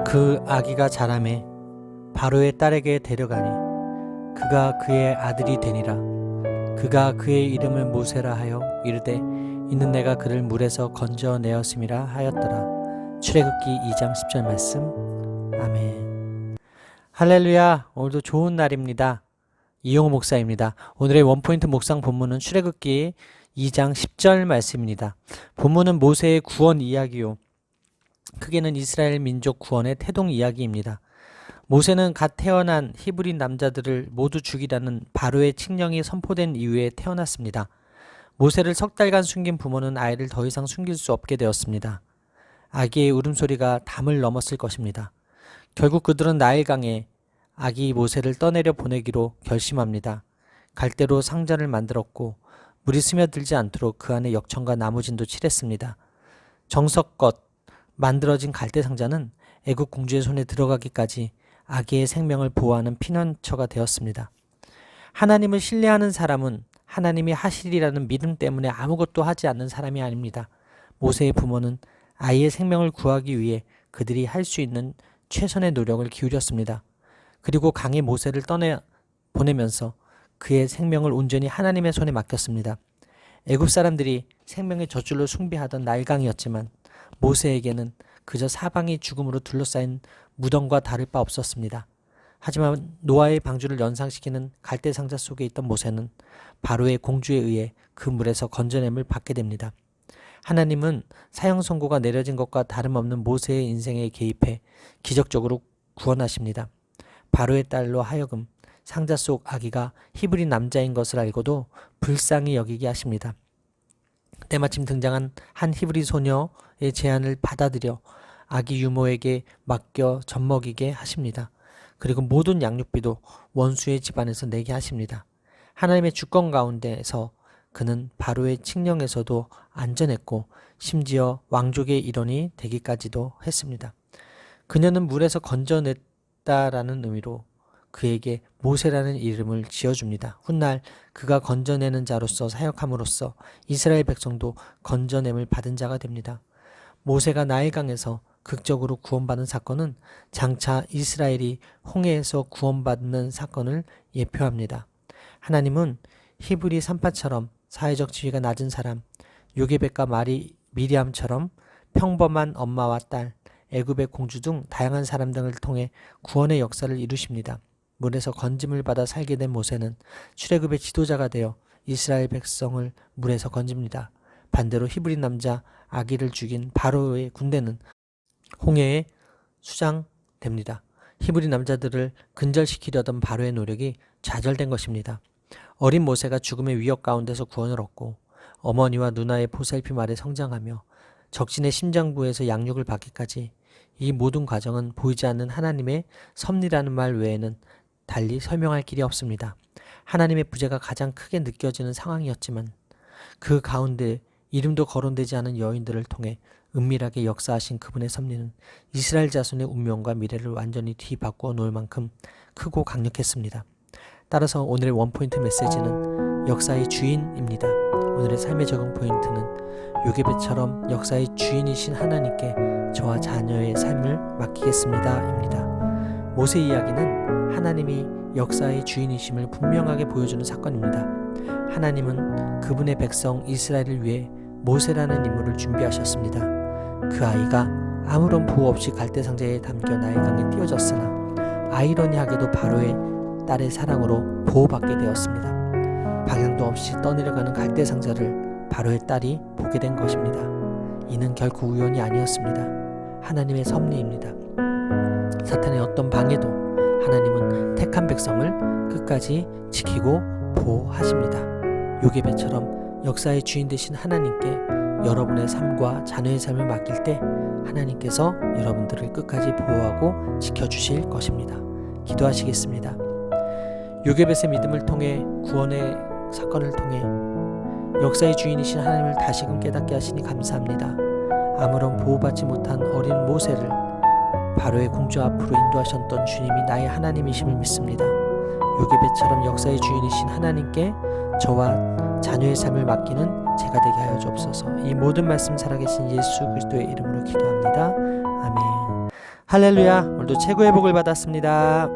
그 아기가 자라매 바로의 딸에게 데려가니 그가 그의 아들이 되니라. 그가 그의 이름을 모세라 하여 이르되 이는 내가 그를 물에서 건져내었음이라 하였더라. 출애굽기 2장 10절 말씀. 아멘. 할렐루야. 오늘도 좋은 날입니다. 이용호 목사입니다. 오늘의 원포인트 묵상 본문은 출애굽기 2장 10절 말씀입니다. 본문은 모세의 구원 이야기요, 크게는 이스라엘 민족 구원의 태동 이야기입니다. 모세는 갓 태어난 히브리 남자들을 모두 죽이라는 바로의 칙령이 선포된 이후에 태어났습니다. 모세를 석 달간 숨긴 부모는 아이를 더 이상 숨길 수 없게 되었습니다. 아기의 울음소리가 담을 넘었을 것입니다. 결국 그들은 나일강에 아기 모세를 떠내려 보내기로 결심합니다. 갈대로 상자를 만들었고 물이 스며들지 않도록 그 안에 역청과 나무진도 칠했습니다. 정석껏 만들어진 갈대 상자는 애굽 공주의 손에 들어가기까지 아기의 생명을 보호하는 피난처가 되었습니다. 하나님을 신뢰하는 사람은 하나님이 하시리라는 믿음 때문에 아무것도 하지 않는 사람이 아닙니다. 모세의 부모는 아이의 생명을 구하기 위해 그들이 할 수 있는 최선의 노력을 기울였습니다. 그리고 강에 모세를 보내면서 그의 생명을 온전히 하나님의 손에 맡겼습니다. 애굽 사람들이 생명의 젖줄로 숭배하던 나일강이었지만 모세에게는 그저 사방이 죽음으로 둘러싸인 무덤과 다를 바 없었습니다. 하지만 노아의 방주를 연상시키는 갈대 상자 속에 있던 모세는 바로의 공주에 의해 그 물에서 건져냄을 받게 됩니다. 하나님은 사형 선고가 내려진 것과 다름없는 모세의 인생에 개입해 기적적으로 구원하십니다. 바로의 딸로 하여금 상자 속 아기가 히브리 남자인 것을 알고도 불쌍히 여기게 하십니다. 때마침 등장한 한 히브리 소녀의 제안을 받아들여 아기 유모에게 맡겨 젖먹이게 하십니다. 그리고 모든 양육비도 원수의 집안에서 내게 하십니다. 하나님의 주권 가운데서 그는 바로의 칙령에서도 안전했고 심지어 왕족의 일원이 되기까지도 했습니다. 그녀는 물에서 건져냈다라는 의미로 그에게 모세라는 이름을 지어줍니다. 훗날 그가 건져내는 자로서 사역함으로써 이스라엘 백성도 건져냄을 받은 자가 됩니다. 모세가 나일강에서 극적으로 구원받은 사건은 장차 이스라엘이 홍해에서 구원받는 사건을 예표합니다. 하나님은 히브리 산파처럼 사회적 지위가 낮은 사람, 요게벳과 미리암처럼 평범한 엄마와 딸, 애굽의 공주 등 다양한 사람 등을 통해 구원의 역사를 이루십니다. 물에서 건짐을 받아 살게 된 모세는 출애굽의 지도자가 되어 이스라엘 백성을 물에서 건집니다. 반대로 히브리 남자 아기를 죽인 바로의 군대는 홍해에 수장됩니다. 히브리 남자들을 근절시키려던 바로의 노력이 좌절된 것입니다. 어린 모세가 죽음의 위협 가운데서 구원을 얻고 어머니와 누나의 보살핌 아래 성장하며 적진의 심장부에서 양육을 받기까지, 이 모든 과정은 보이지 않는 하나님의 섭리라는 말 외에는 달리 설명할 길이 없습니다. 하나님의 부재가 가장 크게 느껴지는 상황이었지만 그 가운데 이름도 거론되지 않은 여인들을 통해 은밀하게 역사하신 그분의 섭리는 이스라엘 자손의 운명과 미래를 완전히 뒤바꾸어 놓을 만큼 크고 강력했습니다. 따라서 오늘의 원포인트 메시지는 역사의 주인입니다. 오늘의 삶의 적용 포인트는 요게벳처럼 역사의 주인이신 하나님께 저와 자녀의 삶을 맡기겠습니다 입니다. 모세 이야기는 하나님이 역사의 주인이심을 분명하게 보여주는 사건입니다. 하나님은 그분의 백성 이스라엘을 위해 모세라는 인물을 준비하셨습니다. 그 아이가 아무런 보호 없이 갈대 상자에 담겨 나일강에 띄워졌으나 아이러니하게도 바로의 딸의 사랑으로 보호받게 되었습니다. 방향도 없이 떠내려가는 갈대 상자를 바로의 딸이 보게 된 것입니다. 이는 결코 우연이 아니었습니다. 하나님의 섭리입니다. 사탄의 어떤 방해도 하나님은 택한 백성을 끝까지 지키고 보호하십니다. 요게벳처럼 역사의 주인 되신 하나님께 여러분의 삶과 자녀의 삶을 맡길 때 하나님께서 여러분들을 끝까지 보호하고 지켜주실 것입니다. 기도하시겠습니다. 요게벳의 믿음을 통해 구원의 사건을 통해 역사의 주인이신 하나님을 다시금 깨닫게 하시니 감사합니다. 아무런 보호받지 못한 어린 모세를 바로의 공주 앞으로 인도하셨던 주님이 나의 하나님이심을 믿습니다. 요게벳처럼 역사의 주인이신 하나님께 저와 자녀의 삶을 맡기는 제가 되게 하여 주옵소서. 이 모든 말씀 살아계신 예수 그리스도의 이름으로 기도합니다. 아멘. 할렐루야, 오늘도 최고의 복을 받았습니다.